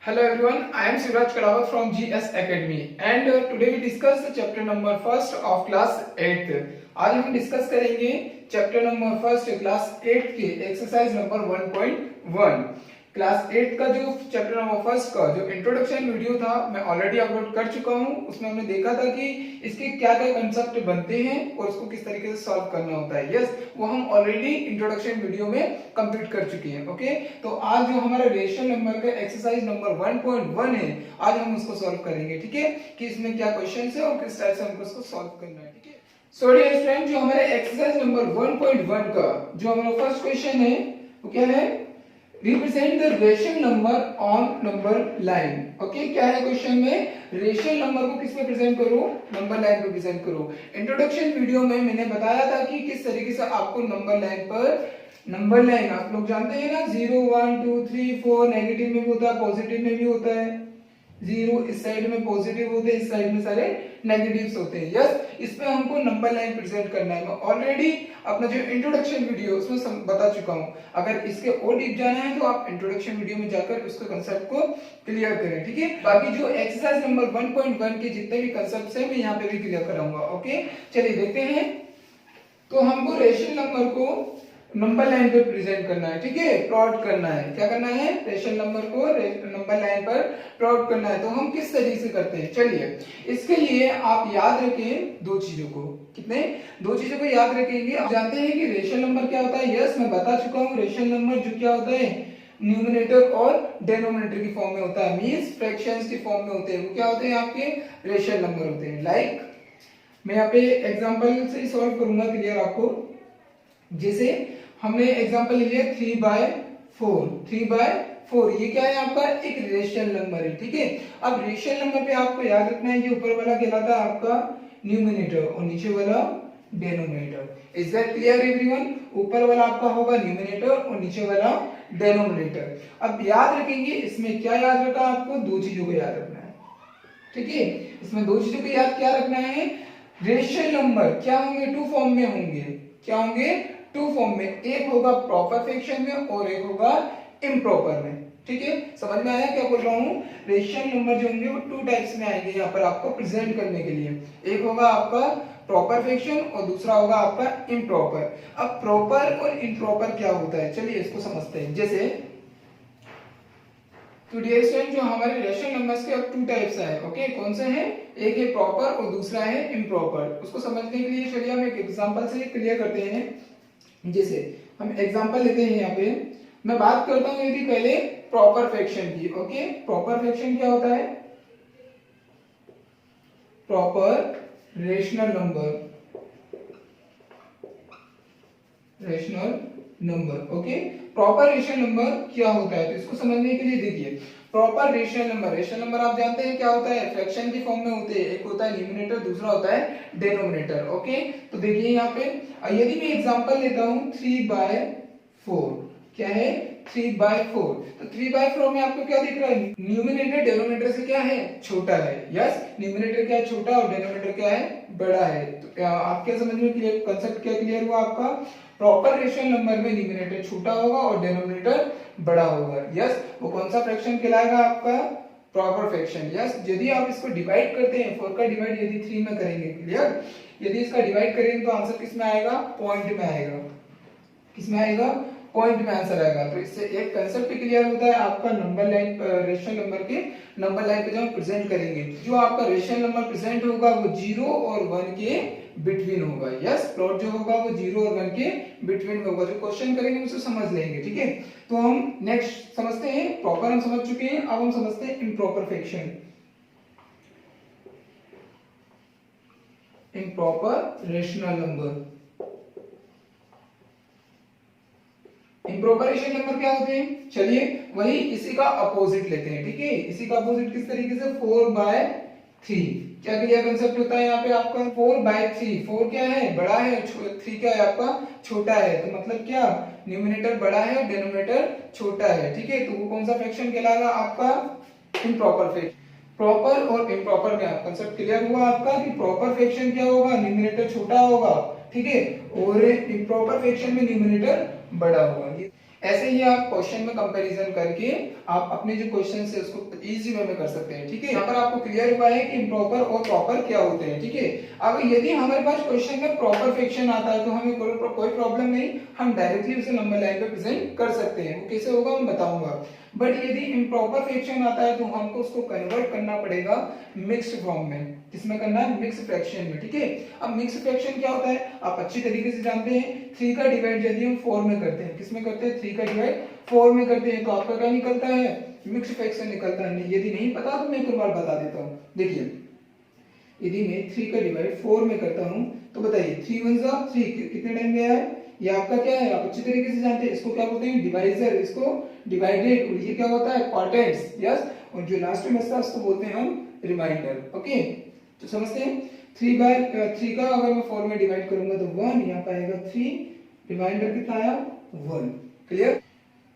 Hello everyone, I am Sivraj Kadawat from GS Academy and today we discuss the chapter number first of class 8th. आज हम discuss करेंगे chapter number first class 8 के exercise number 1.1। Class 8 का जो chapter number first का जो introduction video था मैं ऑलरेडी अपलोड कर चुका हूं। उसमें हमने देखा था कि इसके क्या क्या कंसेप्ट बनते हैं और उसको किस तरीके से सॉल्व करना होता है। यस, वो हम ऑलरेडी इंट्रोडक्शन वीडियो में कंप्लीट कर चुके हैं। ओके, तो आज जो हमारा रेशनल नंबर का एक्सरसाइज नंबर 1.1 है, आज हम उसको सॉल्व करेंगे। ठीक है, कि इसमें क्या क्वेश्चन है और किस टाइप से हमको उसको सॉल्व करना है। ठीक है, सो डियर स्टूडेंट, जो हमारे एक्सरसाइज नंबर 1.1 का जो हमारा फर्स्ट क्वेश्चन है वो क्या है? Represent the rational number on number line. Okay, क्या है क्वेश्चन में? रेशनल नंबर को किस में प्रेजेंट करो? नंबर लाइन पे प्रेजेंट करो। इंट्रोडक्शन वीडियो में मैंने बताया था कि किस तरीके से आपको नंबर लाइन पर, नंबर लाइन आप लोग जानते हैं ना, 0 1 2 3 4 नेगेटिव में भी होता है, पॉजिटिव में भी होता है। 0 इस साइड में पॉजिटिव होते हैं, इस साइड में सारे नेगेटिव्स होते हैं। यस, इसमें हमको नंबर लाइन प्रेजेंट करना है। मैं ऑलरेडी अपना जो इंट्रोडक्शन वीडियो उसमें बता चुका हूं। अगर इसके और डीप जाना है तो आप इंट्रोडक्शन वीडियो में जाकर उसके कांसेप्ट को क्लियर करें। ठीक है, बाकी जो एक्सरसाइज नंबर 1.1 के जितने भी कांसेप्ट्स हैं मैं यहाँ पे भी क्लियर कराऊंगा। ओके, चलिए देखते हैं। तो हमको रेशनल नंबर को नंबर लाइन पे प्रेजेंट करना है। ठीक है, प्लॉट करना है। क्या करना है? रेशनल नंबर को नंबर लाइन पर प्लॉट करना है। तो हम किस तरीके से करते हैं, चलिए इसके लिए आप याद रखें दो चीजों को। कितने? दो चीजों को याद रखेंगे। आप जानते हैं कि रेशनल नंबर क्या होता है? यस, मैं बता चुका हूँ। रेशनल नंबर जो क्या होता है, न्यूमरेटर और डिनोमिनेटर की फॉर्म में होता है, मींस फ्रैक्शंस की फॉर्म में होते हैं। वो क्या होते हैं? आपके रेशनल नंबर होते हैं। लाइक मैं यहाँ पे एग्जांपल से सॉल्व करूंगा क्लियर आपको। जैसे हमने एग्जांपल लिया 3/4। 3/4 ये क्या है? आपका एक रेशनल नंबर है। ठीक है, अब रेशनल नंबर पे आपको याद रखना है, ये ऊपर वाला कहलाता है आपका न्यूमरेटर और नीचे वाला denominator. Is that clear everyone? ऊपर वाला आपका होगा न्यूमरेटर और नीचे वाला डिनोमिनेटर। अब याद रखेंगे इसमें क्या याद रखा आपको? दो चीजों को याद रखना है। ठीक है, इसमें दो चीजों को याद क्या रखना है? रेशनल नंबर क्या होंगे? टू फॉर्म में होंगे। क्या होंगे? टू फॉर्म में। एक होगा प्रॉपर फ्रैक्शन में और एक होगा इम्प्रॉपर में। ठीक है, समझ में आया क्या बोल रहा हूँ? रेशनल नंबर जो होंगे वो टू टाइप्स में आएंगे यहाँ पर आपको प्रेजेंट करने के लिए। एक होगा आपका प्रॉपर फ्रैक्शन और दूसरा होगा आपका इम्प्रॉपर। अब प्रॉपर और इम्प्रॉपर क्या होता है, चलिए इसको समझते हैं। जैसे तो डियर स्टूडेंट, जो हमारे रेशनल नंबर्स के अब टू टाइप्स है। ओके, कौन से हैं? एक है प्रॉपर और दूसरा है इम्प्रॉपर। उसको समझने के लिए चलिए हम एक एग्जांपल से क्लियर करते हैं। जैसे हम एग्जांपल लेते हैं यहाँ पे। मैं बात करता हूँ यदि पहले प्रॉपर फ्रैक्शन की। ओके, प्रॉपर फ्रैक्शन क्या होता है? Proper rational number, rational number. Okay, proper rational number क्या होता है तो इसको समझने के लिए देखिए, proper rational number, rational number आप जानते हैं क्या होता है? फ्रैक्शन की फॉर्म में होते हैं। एक होता है न्यूमरेटर, दूसरा होता है डिनोमिनेटर। ओके, तो देखिए यहाँ पे यदि मैं एग्जांपल लेता हूँ 3/4। क्या है? 3/4। तो 3/4 में आपको क्या दिख रहा है? न्यूमरेटर डिनोमिनेटर से क्या है? छोटा है। यस, न्यूमरेटर क्या है? छोटा और डिनोमिनेटर क्या है? बड़ा है। तो आप क्या समझ में क्लियर, कंसेप्ट क्या क्लियर हुआ आपका? प्रॉपर रेशनल नंबर में न्यूमरेटर छोटा होगा और डिनोमिनेटर बड़ा होगा। यस, वो कौन सा फ्रैक्शन कहलाएगा? आपका प्रॉपर फ्रैक्शन। यस, यदि आप इसको डिवाइड करते हैं, 4 का डिवाइड यदि 3 में करेंगे, क्लियर, यदि इसका डिवाइड करेंगे तो आंसर किस में आएगा? पॉइंट में आएगा। किस में आएगा? पॉइंट में आंसर आएगा। तो इससे एक कंसेप्ट क्लियर होता है आपका नंबर लाइन, रेशनल नंबर के नंबर लाइन पे जब हम प्रेजेंट करेंगे, जो आपका रेशनल नंबर प्रेजेंट होगा वो 0 और 1 के बिटवीन होगा। यस, प्लॉट जो होगा वो 0 और 1 के बिटवीन में होगा। जो क्वेश्चन करेंगे उसे समझ लेंगे। ठीक है, तो हम नेक्स्ट समझते हैं। प्रॉपर हम समझ चुके हैं, अब हम समझते हैं improper fraction. Improper rational number, improper rational number क्या होते हैं? चलिए वही इसी का अपोजिट लेते हैं। ठीक है, इसी का अपोजिट किस तरीके से? 4/3। क्या क्लियर कंसेप्ट होता है यहाँ पे आपका? 4/3। 4 क्या है? बड़ा है, 3 क्या है आपका? छोटा है। तो मतलब क्या? न्यूमरेटर बड़ा है, डिनोमिनेटर छोटा है। ठीक है, तो वो कौन सा फ्रैक्शन कहलाएगा? आपका इम्प्रॉपर फ्रैक्शन। प्रॉपर और इम्प्रॉपर में कंसेप्ट क्लियर हुआ आपका कि प्रॉपर फ्रैक्शन क्या होगा? न्यूमरेटर छोटा होगा। ठीक है, और इम्प्रॉपर फ्रैक्शन में न्यूमरेटर बड़ा होगा। ऐसे ही आप क्वेश्चन में कंपैरिजन करके आप अपने जो क्वेश्चन है उसको इजी वे में कर सकते हैं। ठीक है, यहाँ पर आपको क्लियर हुआ है कि इम्प्रॉपर और प्रॉपर क्या होते हैं। ठीक है, अब यदि हमारे पास क्वेश्चन में प्रॉपर फ्रैक्शन आता है तो हमें कोई प्रॉब्लम नहीं, हम डायरेक्टली उसे नंबर लाइन पे प्रेजेंट कर सकते हैं। वो कैसे होगा मैं बताऊंगा। बट यदि इम्प्रॉपर फ्रैक्शन आता है तो हमको उसको कन्वर्ट करना पड़ेगा मिक्स्ड फॉर्म में। किसमें करना है? मिक्स्ड फ्रैक्शन में। ठीक है, अब मिक्स्ड फ्रैक्शन क्या होता है आप अच्छी तरीके से जानते हैं। 3 का डिवाइड यदि हम 4 में करते हैं, किसमें करते हैं? 3 का डिवाइड 4 में करते हैं तो आपका क्या निकलता है? मिक्स्ड फ्रैक्शन निकलता है। यदि नहीं पता तो मैं एक बार बता देता हूं। देखिए, यदि मैं 3 का डिवाइड 4 में करता हूं तो बताइए 3 1 जा 3 कितने टाइम गया है? ये आपका क्या है? आप अच्छी तरीके से जानते हैं। इसको क्या बोलते हैं? डिवाइजर, इसको डिवाइडेड, और ये क्या होता है? क्वार्टेंट्स। यस, और जो लास्ट में बचता है उसको बोलते हैं हम रिमाइंडर। ओके, तो समझते हैं। 3 का अगर मैं 4 में डिवाइड करूंगा तो 1, यहाँ पे आएगा 3, रिमाइंडर कितना आया? 1। क्लियर?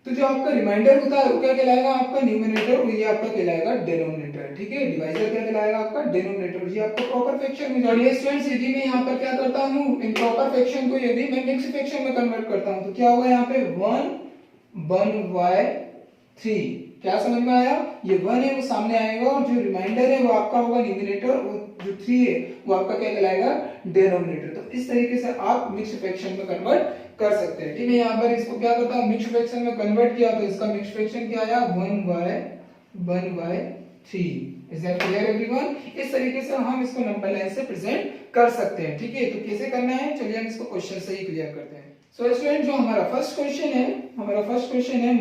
तो जो आपका रिमाइंडर होता है वो क्या कहलाएगा? आपका न्यूमरेटर, और ये आपका कहलाएगा डिनोमिनेटर। ठीक है, डिवाइजर क्या कहलाएगा? आपका डिनोमिनेटर। ये आपका प्रॉपर फ्रैक्शन हो जाएगा। स्टूडेंट्स, यदि मैं यहाँ पर क्या करता हूँ, इम्प्रॉपर फ्रैक्शन को यदि मैं मिक्स्ड फ्रैक्शन में कन्वर्ट करता हूँ तो क्या होगा? यहाँ पे 1/3। क्या समझ में आया? ये 1 है वो सामने आएगा, और जो रिमाइंडर है वो आपका होगा न्यूमरेटर, और जो 3 है वो आपका क्या कहलाएगा? डिनोमिनेटर। तो इस तरीके से आप मिक्स्ड फ्रैक्शन में कन्वर्ट कर सकते हैं। ठीक है, यहाँ पर इसको क्या करता हूँ, मिक्स्ड फ्रैक्शन में कन्वर्ट किया तो इसका मिक्स्ड फ्रैक्शन क्या आया? 1/3। Is that clear everyone? इस तरीके से हम इसको नंबर लाइन से प्रेजेंट कर सकते हैं। ठीक है, तो कैसे करना है चलिए हम इसको क्वेश्चन से ही क्लियर करते हैं। सो स्टूडेंट, जो हमारा फर्स्ट क्वेश्चन है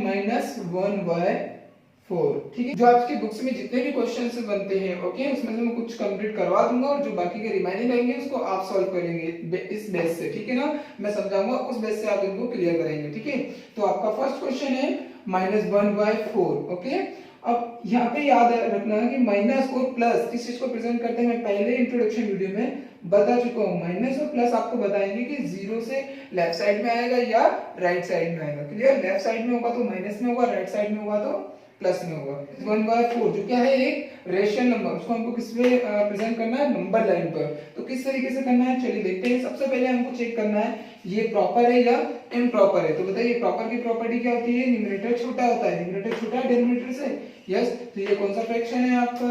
-1/4। ठीक है, जो आपकी बुक्स में जितने भी क्वेश्चंस बनते हैं, ओके, उसमें से मैं कुछ कंप्लीट करवा दूंगा, और जो बाकी के रिमाइनिंग रहेंगे उसको आप सॉल्व करेंगे इस बेस से। ठीक है ना, मैं समझाऊंगा, उस बेस से आप इनको क्लियर करेंगे। ठीक है, तो आपका फर्स्ट क्वेश्चन है -1/4। ओके, अब यहाँ पे याद रखना है कि माइनस और प्लस किस चीज को प्रेजेंट करते हैं, मैं पहले इंट्रोडक्शन वीडियो में बता चुका हूँ। माइनस और प्लस आपको बताएंगे कि 0 से लेफ्ट साइड में आएगा या राइट साइड में आएगा। क्लियर? लेफ्ट साइड में होगा तो माइनस में होगा, राइट साइड में होगा तो प्लस में होगा। 1/4 जो क्या है? एक रेशनल नंबर, उसको हमको किस में प्रेजेंट करना है? नंबर लाइन पर। तो किस तरीके से करना है चलिए देखते हैं। सबसे पहले हमको चेक करना है ये प्रॉपर है या इम्प्रॉपर है। तो बताइए प्रॉपर की प्रॉपर्टी क्या होती है? न्यूमरेटर छोटा होता है। न्यूमरेटर छोटा है डिनोमिनेटर से। यस, तो ये कौन सा फ्रैक्शन है आपका?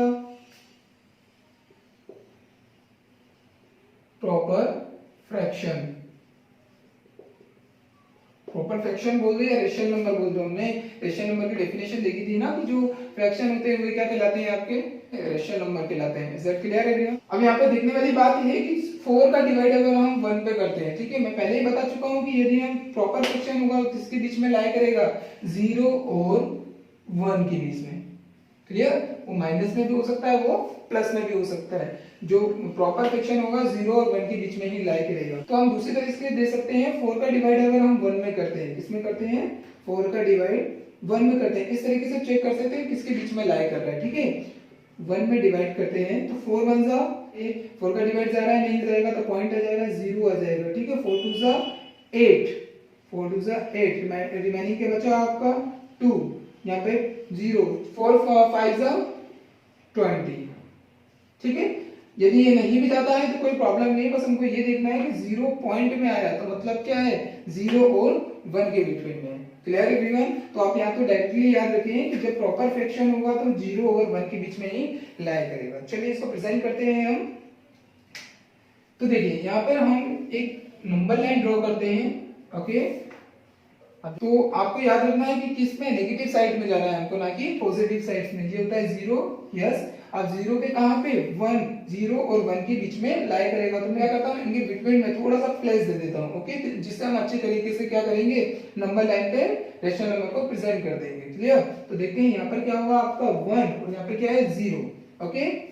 Proper fraction. प्रॉपर फ्रैक्शन बोल दो या रेशनल नंबर बोल दो। हमने रेशनल नंबर की डेफिनेशन देखी थी ना कि जो फ्रैक्शन होते हैं वे क्या कहलाते हैं? आपके रेशनल नंबर कहलाते हैं। Is that clear everyone? अब यहाँ पे देखने वाली बात ये है कि 4 का डिवाइड अगर हम 1 पे करते हैं, ठीक है, मैं पहले ही बता चुका हूँ कि यदि हम प्रॉपर फ्रैक्शन होगा तो किसके बीच में लाई करेगा? 0 और 1 के बीच में। क्लियर? वो माइनस में भी हो सकता है, वो प्लस में भी हो सकता है। जो प्रॉपर फ्रैक्शन होगा 0 और 1 के बीच में ही लाई करेगा। तो हम दूसरी तरीके से दे सकते हैं, 4 का डिवाइड अगर हम 1 में करते हैं, किसमें करते हैं? 4 का डिवाइड 1 में करते हैं। इस तरीके से चेक कर सकते हैं किसके बीच में लाई कर रहा है। ठीक है, 1 में डिवाइड करते हैं तो 4 1 जा 4 का डिवाइड जा रहा है, नहीं जाएगा तो पॉइंट आ जाएगा, 0 आ जाएगा। ठीक है, 4 2 जा 8, 4 2 जा 8, रिमेनिंग के बचा आपका 2, यहाँ पे 0, 4 5 जा 20। ठीक है, यदि ये नहीं भी जाता है तो कोई प्रॉब्लम नहीं, बस हमको ये देखना है कि 0 पॉइंट में आया तो मतलब क्या है? 0 और 1 के बीच में है। Clear everyone? तो आप यहाँ तो डायरेक्टली याद रखें कि जब प्रॉपर फ्रैक्शन होगा तो 0 और 1 के बीच में ही लाई करेगा। चलिए इसको प्रेजेंट करते हैं हम। तो देखिए यहाँ पर हम एक नंबर लाइन ड्रॉ करते हैं। ओके, तो आपको याद रखना है कि किस में? नेगेटिव साइड में जाना है हमको, ना कि पॉजिटिव साइड में। ये होता है 0। यस, अब 0 के कहां पे? 1, 0 और 1 के बीच में लाई करेगा। तो मैं क्या करता हूं, इनके बिटवीन में थोड़ा सा प्लेस दे देता हूं। ओके, जिससे हम अच्छे तरीके से क्या करेंगे? नंबर लाइन पे रेशनल नंबर को प्रेजेंट कर देंगे। क्लियर? तो देखते हैं यहाँ पर क्या होगा आपका 1 और यहाँ पे क्या है? 0। ओके,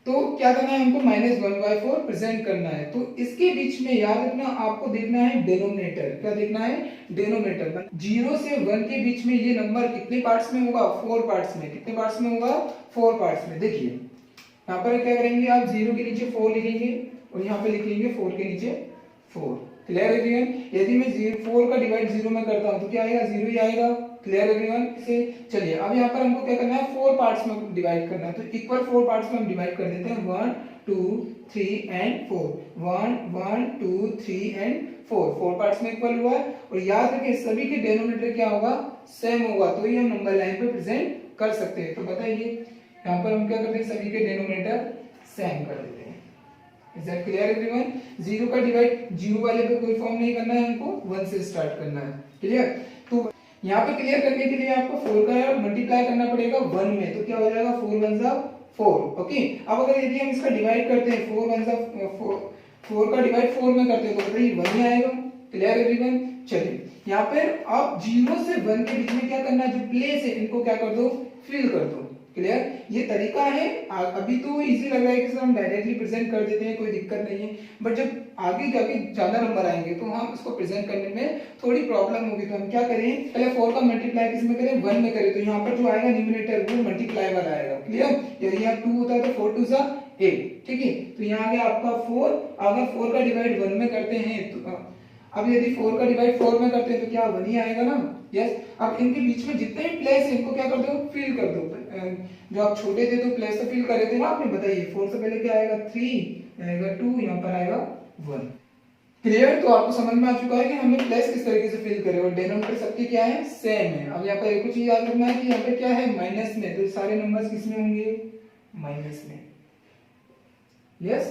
तो क्या करना है हमको? -1/4 प्रेजेंट करना है। तो इसके बीच में याद रखना, आपको देखना है डिनोमिनेटर। क्या देखना है? डिनोमिनेटर। 0 से 1 के बीच में ये नंबर कितने पार्ट्स में होगा? 4 पार्ट्स में। कितने पार्ट्स में होगा? 4 पार्ट्स में। देखिए यहाँ पर क्या करेंगे आप? 0 के नीचे 4 लिखेंगे और यहाँ पे लिखेंगे 4 के नीचे 4। क्लियर है? यदि मैं 4 का डिवाइड 0 में करता हूँ तो क्या आएगा? 0 ही आएगा। Clear everyone? इसे चलिए अब यहाँ पर हमको क्या करना है, 4 पार्ट्स में डिवाइड करना है। तो इक्वल 4 पार्ट्स में हम डिवाइड कर देते हैं, 1 2 3 एंड 4, 1 1 2 3 एंड 4 पार्ट्स में इक्वल हुआ है। और याद रखिए सभी के डिनोमिनेटर क्या होगा, सेम होगा, तो ये हम नंबर लाइन पे प्रेजेंट कर सकते हैं। तो बताइए यहाँ पर हम क्या करते हैं, सभी के डिनोमिनेटर सेम कर देते हैं। Is that clear everyone? 0 का डिवाइड 0 वाले पे कोई फॉर्म नहीं करना है, हमको 1 से स्टार्ट करना है। क्लियर? तो यहाँ पे क्लियर करने के लिए आपको 4 का मल्टीप्लाई करना पड़ेगा 1 में, तो क्या हो जाएगा, 4 1 जा 4। ओके, अब अगर यदि हम इसका डिवाइड करते हैं 4 1 जा 4 का डिवाइड 4 में करते हैं तो बताइए 1 ही आएगा। Clear everyone? चलिए यहाँ पे आप 0 से 1 के बीच में क्या करना है, जो प्लेस है इनको क्या कर दो, फिल कर दो। क्लियर? ये तरीका है। अभी तो इजी लग रहा है कि हम डायरेक्टली प्रेजेंट कर देते हैं, कोई दिक्कत नहीं है, बट जब आगे जाके ज्यादा नंबर आएंगे तो हम इसको प्रेजेंट करने में थोड़ी प्रॉब्लम होगी। तो हम क्या करें, पहले 4 का मल्टीप्लाई किसमें करें, 1 में करें, तो यहाँ पर जो आएगा न्यूमरेटर वो मल्टीप्लाई वाला आएगा। क्लियर? यदि यहाँ 2 होता है तो 4 2 जा 8, ठीक है, तो यहाँ आ गया आपका 4। अगर 4 का डिवाइड 1 में करते हैं तो अब यदि 4 का डिवाइड 4 में करते हैं तो क्या 1 ही आएगा ना। यस, अब इनके बीच में जितने भी प्लेस है इनको क्या कर दो, फिल कर दो। जो आप छोटे थे तो प्लेस तो फिल कर रहे थे ना आपने, बताइए 4 से पहले क्या आएगा, 3 आएगा, 2 यहाँ पर आएगा 1। क्लियर? तो आपको समझ में आ चुका है कि हमें प्लेस किस तरीके से फिल करें, और डिनोमिनेटर सबके क्या है, सेम है। अब यहाँ पर एक चीज याद रखना है कि यहाँ पे क्या है, माइनस में, तो सारे नंबर्स किसमें होंगे, माइनस में। यस,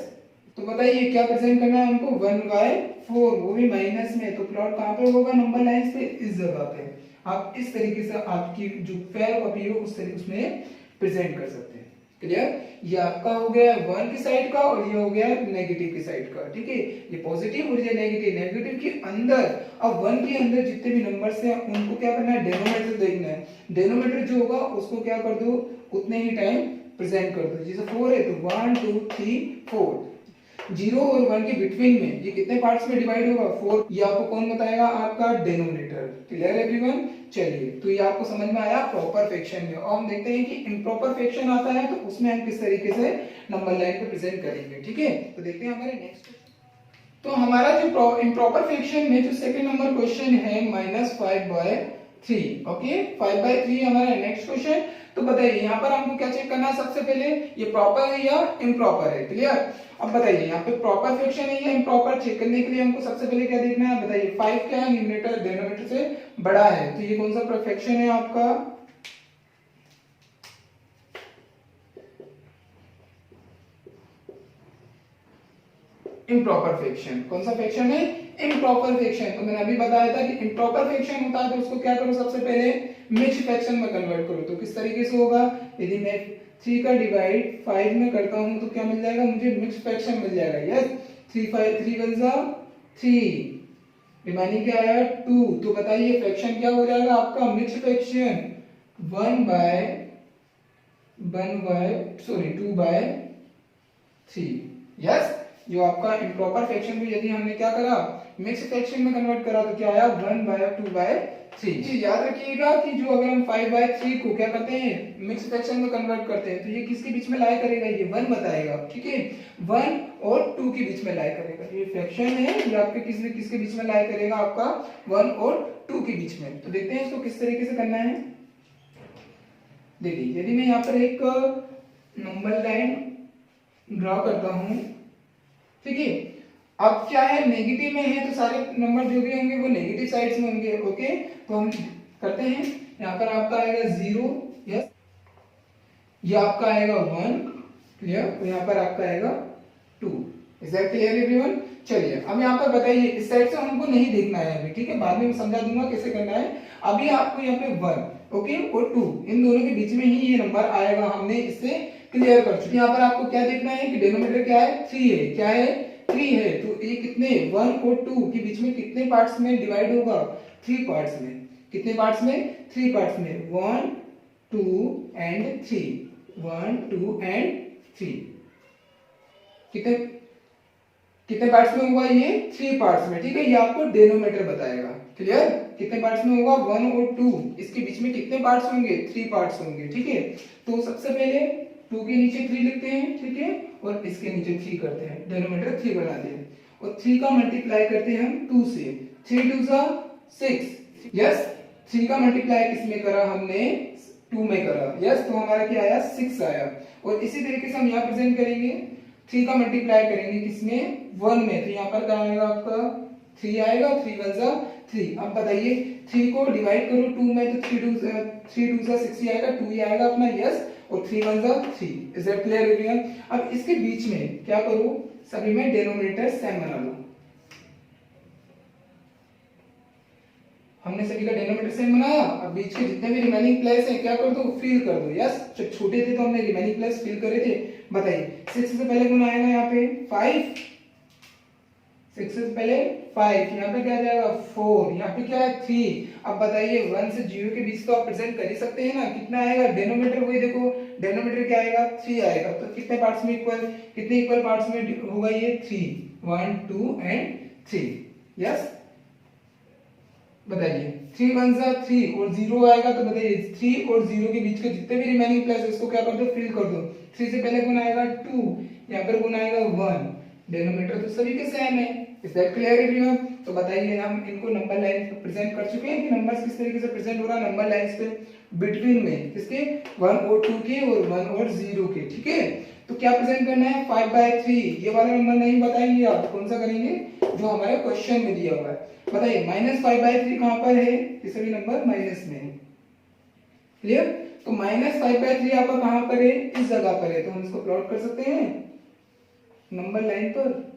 तो बताइए क्या प्रेजेंट करना है हमको, 1/4, वो भी माइनस में, तो प्लॉट कहाँ पे होगा, नंबर लाइन पे, इस जगह पे। आप इस तरीके से आपकी जो फेयर कॉपी हो उस तरीके उसमें प्रेजेंट कर सकते हैं। क्लियर? ये आपका हो गया 1 की साइड का और ये हो गया नेगेटिव की साइड का। ठीक है, ये पॉजिटिव और ये नेगेटिव। नेगेटिव के अंदर, अब 1 के अंदर जितने भी नंबर्स हैं उनको क्या करना है, डिनोमिनेटर देखना है। डिनोमिनेटर जो होगा उसको क्या कर दो, उतने ही टाइम प्रेजेंट कर दो। जैसे 4 है तो 1 2 3 4। 0 और 1 के बिटवीन में ये कितने पार्ट्स में डिवाइड होगा, 4। ये आपको कौन बताएगा, आपका डिनोमिनेटर। Clear everyone? चलिए, तो ये आपको समझ में आया प्रॉपर फ्रैक्शन में। और हम देखते हैं कि इम्प्रॉपर फ्रैक्शन आता है तो उसमें हम किस तरीके से नंबर लाइन पे प्रेजेंट करेंगे। ठीक है, तो देखते हैं हमारे नेक्स्ट। तो हमारा जो इम्प्रॉपर फ्रैक्शन में जो सेकंड नंबर क्वेश्चन है, -5/3। ओके, 5/3 हमारा नेक्स्ट क्वेश्चन। तो बताइए यहाँ पर हमको क्या चेक करना है, सबसे पहले ये प्रॉपर है या इम्प्रॉपर है। क्लियर? अब बताइए यहाँ पे प्रॉपर फ्रैक्शन है या इम्प्रॉपर, चेक करने के लिए हमको सबसे पहले क्या देखना है, बताइए 5 क्या है, न्यूमरेटर डिनोमिनेटर से बड़ा है, तो ये कौन सा फ्रैक्शन है आपका, इम्प्रॉपर फ्रैक्शन। कौन सा फ्रैक्शन है, इम्प्रॉपर फ्रैक्शन। तो मैंने अभी बताया था कि इम्प्रॉपर फ्रैक्शन होता है तो उसको क्या करो, सबसे पहले मिक्स्ड फ्रैक्शन में कन्वर्ट करो। तो किस तरीके से होगा, यदि मैं 3 का डिवाइड 5 में करता हूं तो क्या मिल जाएगा, मुझे मिक्स्ड फ्रैक्शन मिल जाएगा। यस, 3 1 जा 3, रिमाइनिंग क्या आया 2। तो बताइए फ्रैक्शन क्या हो जाएगा आपका, मिक्स्ड फ्रैक्शन 2/3। यस, जो आपका इम्प्रॉपर फ्रैक्शन को यदि हमने क्या करा, मिक्स्ड फ्रैक्शन में कन्वर्ट करा तो क्या आया, 1/2/3। जी याद रखिएगा कि जो अगर हम 5/3 को क्या करते हैं, मिक्स्ड फ्रैक्शन में कन्वर्ट करते हैं तो ये किसके बीच में लाई करेगा, ये 1 बताएगा। ठीक है, 1 और 2 के बीच में लाई करेगा। ये फ्रैक्शन है, ये आपके किसके बीच में लाई करेगा, आपका 1 और 2 के बीच में। तो देखते हैं इसको किस तरीके से करना है। देखिए यदि मैं यहाँ पर एक नंबर लाइन ड्रॉ करता हूं, ठीक है, अब क्या है, नेगेटिव में है तो सारे नंबर जो भी होंगे वो नेगेटिव साइड्स में होंगे। ओके, तो हम करते हैं, यहाँ पर आपका आएगा 0, यस, ये आपका आएगा 1, क्लियर, और यहाँ पर आपका आएगा 2। Is that clear everyone? चलिए अब यहाँ पर बताइए, इस साइड से हमको नहीं देखना है अभी, ठीक है, बाद में मैं समझा दूंगा कैसे करना है। अभी आपको यहाँ पे 1 ओके और 2 इन दोनों के बीच में ही ये नंबर आएगा, हमने इससे क्लियर कर चुके। यहाँ पर आपको क्या देखना है कि डिनोमिनेटर क्या है, 3 है, क्या है 3 है, तो ये कितने 1 और 2 के बीच में कितने पार्ट्स में डिवाइड होगा, 3 पार्ट्स में। कितने पार्ट्स में, 3 पार्ट्स में, 1 2 एंड 3, 1 2 एंड 3। कितने पार्ट्स में होगा, ये 3 पार्ट्स में। ठीक है, ये आपको डिनोमिनेटर बताएगा। क्लियर? कितने पार्ट्स में होगा, 1 और 2, इसके बीच में कितने पार्ट्स होंगे, 3 पार्ट्स होंगे। ठीक है, तो सबसे पहले 2 के नीचे 3 लिखते हैं, ठीक है, और इसके नीचे 3 करते हैं, डिनोमिनेटर 3 बनाते हैं, और 3 का मल्टीप्लाई करते हैं हम 2 से, 3 2 जा 6, यस, 3 का मल्टीप्लाई किस में करा हमने, 2 में करा, यस। तो हमारा क्या आया, 6 आया। और इसी तरीके से हम यहाँ प्रेजेंट करेंगे, 3 का मल्टीप्लाई करेंगे किसमें, 1 में, तो यहाँ पर क्या आएगा आपका 3 आएगा, 3 1 जा 3। अब बताइए 3 को डिवाइड करो 2 में, तो 3 2 जा 6 ही आएगा, 2 ही आएगा अपना, यस। और 3 1 जा 3। Is that clear everyone? अब इसके बीच में क्या करो, सभी में डिनोमिनेटर सेम बना लो। हमने सभी का डिनोमिनेटर सेम बनाया। अब बीच के जितने भी रिमेनिंग प्लेस है क्या कर दो, फिल कर दो, यस। जब छोटे थे तो हमने रिमेनिंग प्लेस फिल करे थे। बताइए 6 से पहले कौन आएगा यहाँ पे, 5, 6 से पहले 5, यहाँ पे क्या आ जाएगा 4, यहाँ पे क्या है 3। अब बताइए 1 से 0 के बीच तो आप प्रेजेंट कर ही सकते हैं ना, कितना आएगा डिनोमिनेटर, वही देखो डिनोमिनेटर क्या आएगा 3 आएगा। तो कितने पार्ट्स में इक्वल, कितने इक्वल पार्ट्स में होगा ये 3, 1 2 एंड 3, यस। बताइए 3 1 जा 3 और 0 आएगा, तो बताइए 3 और 0 के बीच के जितने भी रिमेनिंग प्लेस है उसको क्या कर दो, फिल कर दो। 3 से पहले कौन आएगा 2, यहाँ पर कौन आएगा 1, डिनोमिनेटर तो सभी के सेम है। Is that clear everyone? तो बताइए हम इनको नंबर लाइन पे प्रेजेंट कर चुके हैं कि नंबर्स किस तरीके से प्रेजेंट हो रहा है नंबर लाइंस पे, बिटवीन में किसके, 1 और 2 के और 1 और 0 के, ठीक है। तो क्या प्रेजेंट करना है 5/3, ये वाला नंबर नहीं बताएंगे आप, कौन सा करेंगे जो हमारे क्वेश्चन में दिया हुआ है। बताइए -5/3 कहां पर है, ये सभी नंबर माइनस में है, क्लियर। तो -5/3 आपका कहां पर है, इस जगह पर है, तो हम इसको प्लॉट कर सकते हैं नंबर लाइन पर।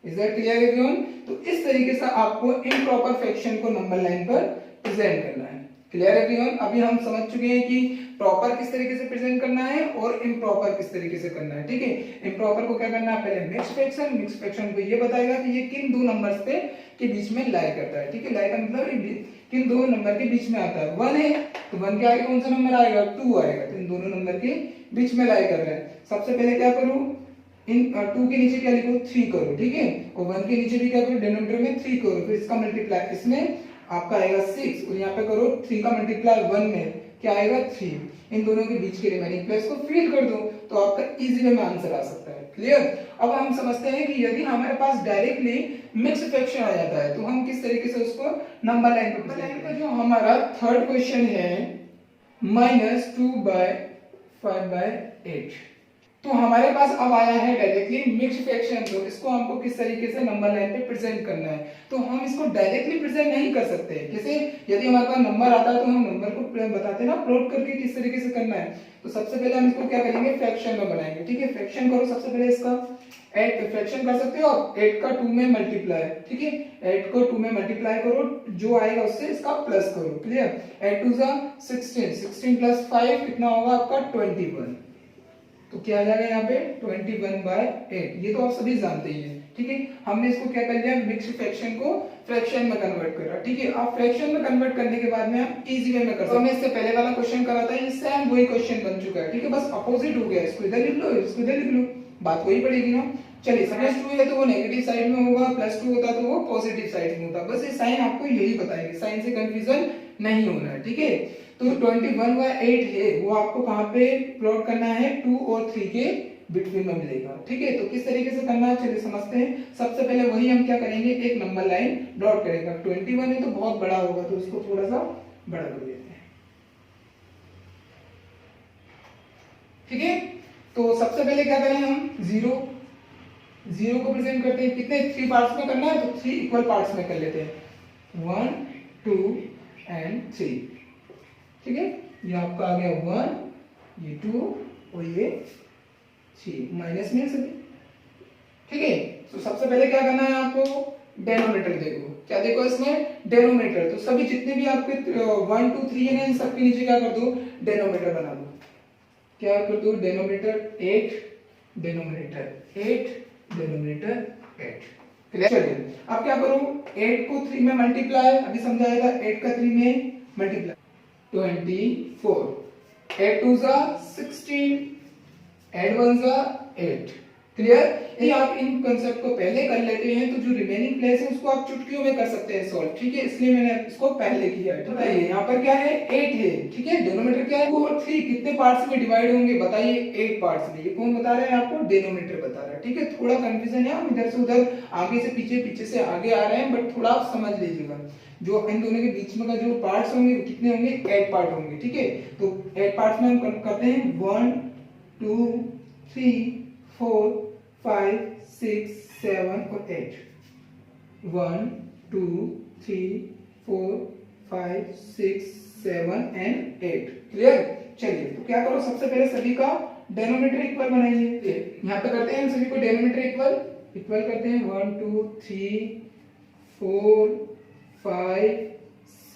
Is that clear everyone? तो इस तरीके से आपको इम्प्रॉपर फ्रैक्शन को नंबर लाइन पर प्रेजेंट करना है। Clear everyone? अभी हम समझ चुके हैं कि प्रॉपर किस तरीके से प्रेजेंट करना है और इम्प्रॉपर किस तरीके से करना है, ठीक है। इम्प्रॉपर को क्या करना है, पहले मिक्स फ्रैक्शन, मिक्स फ्रैक्शन को ये बताएगा कि ये किन दो नंबर्स पे के बीच में लाई करता है, ठीक है। लाई का मतलब किन दो नंबर के बीच में आता है। 1 है तो 1 के आगे कौन सा नंबर आएगा, 2 आएगा, तो इन दोनों नंबर के बीच में लाई कर रहा है। सबसे पहले क्या करूं, इन 2 के नीचे क्या लिखो 3 करो, ठीक है। और 1 के नीचे भी क्या करो, डिनोमिनेटर में 3 करो, फिर इसका मल्टीप्लाई इसमें आपका आएगा 6 और यहाँ पे करो 3 का मल्टीप्लाई 1 में क्या आएगा 3। इन दोनों के बीच के रिमेनिंग प्लेस को फिल कर दो तो आपका इजी वे में आंसर आ सकता है। क्लियर? अब हम समझते हैं कि यदि हमारे पास डायरेक्टली मिक्स फ्रैक्शन आ जाता है तो हम किस तरीके से उसको नंबर लाइन पर प्रेजेंट करें। जो हमारा थर्ड क्वेश्चन है -2/5/8, तो हमारे पास अब आया है डायरेक्टली मिक्स्ड फ्रैक्शन, तो इसको हमको किस तरीके से नंबर लाइन पे प्रेजेंट करना है। तो हम इसको डायरेक्टली प्रेजेंट नहीं कर सकते, जैसे यदि हमारे पास नंबर आता है तो हम नंबर को बताते हैं ना प्लॉट करके किस तरीके से करना है। तो सबसे पहले हम इसको क्या करेंगे, फ्रैक्शन में बनाएंगे, ठीक है। फ्रैक्शन करो सबसे पहले इसका 8 फ्रैक्शन कर सकते हो आप, 8 का 2 में मल्टीप्लाई, ठीक है। 8 को 2 में मल्टीप्लाई करो, जो आएगा उससे इसका प्लस करो, क्लियर। 8 2 जा 16, 16 प्लस 5 कितना होगा आपका 21। तो क्या आ जाएगा यहाँ पे 21/8, ये तो आप सभी जानते ही हैं, ठीक है। हमने इसको क्या कर लिया, मिक्स्ड फ्रैक्शन को फ्रैक्शन में कन्वर्ट करा, ठीक है। आप फ्रैक्शन में कन्वर्ट करने के बाद में आप इजी वे में कर सकते हो। हमने इससे पहले वाला क्वेश्चन करा था, ये सेम वही क्वेश्चन बन चुका है, ठीक है। बस अपोजिट हो गया, इसको इधर लिख लो, इसको इधर लिख लो, बात वही पड़ेगी ना। चलिए -2 है तो वो नेगेटिव साइड में होगा, +2 होता तो वो पॉजिटिव साइड में होता। बस ये साइन आपको यही बताएंगे, साइन से कंफ्यूजन नहीं होना है, ठीक है। तो 21/8 है वो आपको कहां पे प्लॉट करना है, 2 और 3 के बिटवीन में मिलेगा, ठीक है। तो किस तरीके से करना है चलिए समझते हैं। सबसे पहले वही हम क्या करेंगे, एक नंबर लाइन डॉट करेगा। 21 है तो बहुत बड़ा होगा तो इसको थोड़ा सा बड़ा कर देते हैं, ठीक है। तो सबसे पहले क्या करें हम, 0 को प्रेजेंट करते हैं, कितने 3 पार्ट्स में करना है तो 3 इक्वल पार्ट्स में कर लेते हैं, 1 2 एंड 3, ठीक है। ये आपका आ गया 1, ये 2 और ये 3, माइनस में सभी, ठीक है। तो सबसे पहले क्या करना है आपको, डेनोमिनेटर देखो, क्या देखो इसमें डेनोमिनेटर। तो सभी जितने भी आपके 1 2 3 है ना, इन सबके नीचे क्या कर दो, डेनोमिनेटर बना दो। क्या कर दो, डेनोमिनेटर 8, डेनोमिनेटर 8, डेनोमिनेटर 8, क्लियर। चलिए अब क्या करो, 8 को 3 में मल्टीप्लाई, अभी समझाया था, 8 का 3 में मल्टीप्लाई 24, 8 2 जा 16, 8 1 जा 8, क्लियर? यदि आप इन कंसेप्ट को पहले कर लेते हैं तो जो रिमेनिंग प्लेस है उसको आप चुटकियों में कर सकते हैं सॉल्व, ठीक है? इसलिए मैंने इसको पहले किया है। बताइए यहाँ पर क्या है, 8 है, ठीक है? डिनोमिनेटर क्या है, 2 और 3 कितने पार्ट्स में डिवाइड होंगे बताइए, 8 पार्ट्स में। ये कौन बता रहा है आपको, डिनोमिनेटर बता रहा है, ठीक है? थोड़ा कंफ्यूजन है, हम इधर से उधर, आगे से पीछे, पीछे से आगे आ रहे हैं, बट थोड़ा आप समझ लीजिएगा। जो इन दोनों के बीच में का जो पार्ट्स होंगे कितने होंगे, 8 पार्ट होंगे, ठीक है? तो 8 पार्ट्स में हम करते हैं 1 2 3 4 5 6 7 और 8। 1 2 3 4 5 6 7 एंड 8। क्लियर? चलिए तो क्या करो, सबसे पहले सभी का डिनोमिनेटर इक्वल बनाइए। यहाँ पे करते हैं हम सभी को डिनोमिनेटर इक्वल करते हैं 1 2 3 4 5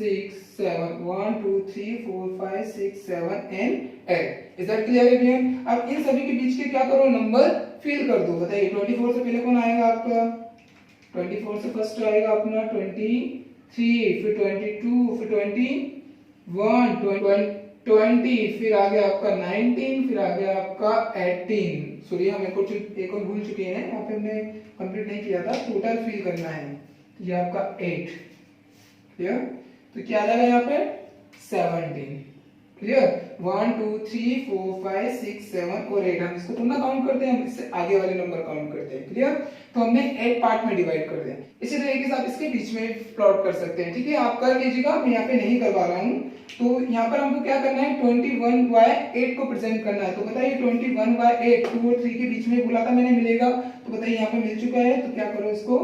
6 7 1 2 3 4 5 6 7 and 8। Is that clear everyone? अब इन सभी के बीच के क्या करो, नंबर फिल कर दो। बताइए 24 से पहले कौन आएगा आपका, 24 से फर्स्ट आएगा अपना 23, फिर 22, फिर 21, 20, फिर आ गया आपका 19, फिर आ गया आपका 18। सॉरी हम एक और भूल चुके हैं, यहाँ पे हमने कंप्लीट नहीं किया था, टोटल फिल करना है। ये आपका 8, क्लियर? तो क्या आ जाएगा यहाँ पे 17। क्लियर? 1 2 3 4 5 6 7 और 8। हम इसको थोड़ा काउंट करते हैं, हम इससे आगे वाले नंबर काउंट करते हैं। क्लियर? तो हमने 8 पार्ट में डिवाइड कर दिया। इसी तरीके से आप इसके बीच में प्लॉट कर सकते हैं, ठीक है? आप कर लीजिएगा, मैं यहाँ पे नहीं करवा रहा हूँ। तो यहाँ पर हमको क्या करना है, 21/8 को प्रेजेंट करना है। तो बताइए 21/8 2 और 3 के बीच में बोला था मैंने मिलेगा, तो बताइए यहाँ पे मिल चुका है। तो क्या करो, इसको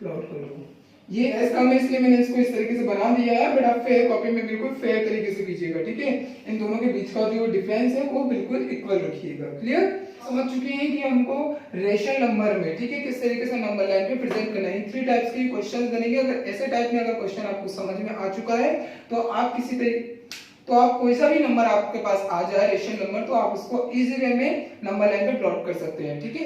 प्लॉट करो। ये एस कम है इसलिए मैंने इसको इस तरीके से बना दिया है, बट आप फेयर कॉपी में बिल्कुल फेयर तरीके से कीजिएगा, ठीक है? इन दोनों के बीच का जो डिफरेंस है वो बिल्कुल इक्वल रखिएगा। क्लियर? समझ चुके हैं कि हमको रेशनल नंबर में, ठीक है, किस तरीके से नंबर लाइन पे प्रेजेंट करना है। 3 टाइप्स के क्वेश्चंस बनेंगे। अगर ऐसे टाइप में अगर क्वेश्चन आपको समझ में आ चुका है तो आप किसी तरीके तो आप कोई सा भी नंबर आपके पास आ जाए रेशनल नंबर, तो आप उसको इजी वे में नंबर लाइन पे प्लॉट कर सकते हैं, ठीक है?